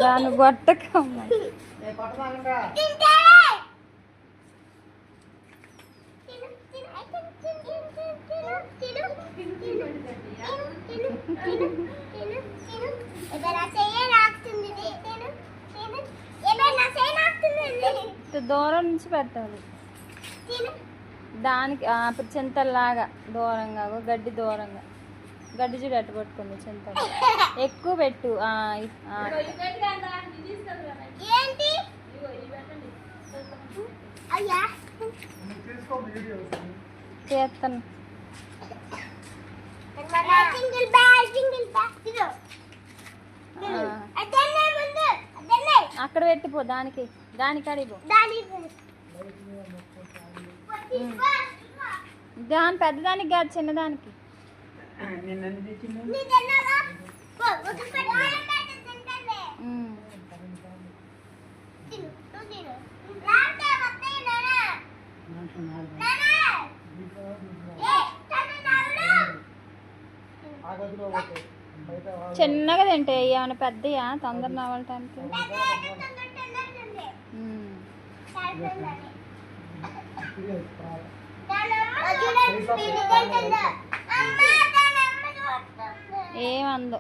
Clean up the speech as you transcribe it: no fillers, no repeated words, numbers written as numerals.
దాన్ని కొట్టకమ్మ. దూరం నుంచి పెట్టాలి దానికి. ఇప్పుడు చింతల్లాగా దూరంగా, గడ్డి దూరంగా. గడ్డి చూడు ఎట్ట పట్టుకుంది చింతలు. ఎక్కువ పెట్టు. చేస్తాను. అక్కడ పెట్టిపో, దానికి అడిగిపో. దాని పెద్దదానికి కాదు, చిన్నదానికి. చిన్నగా తింటే ఏమైనా పెద్దయా తొందర నవ్వటానికి. ఏమందో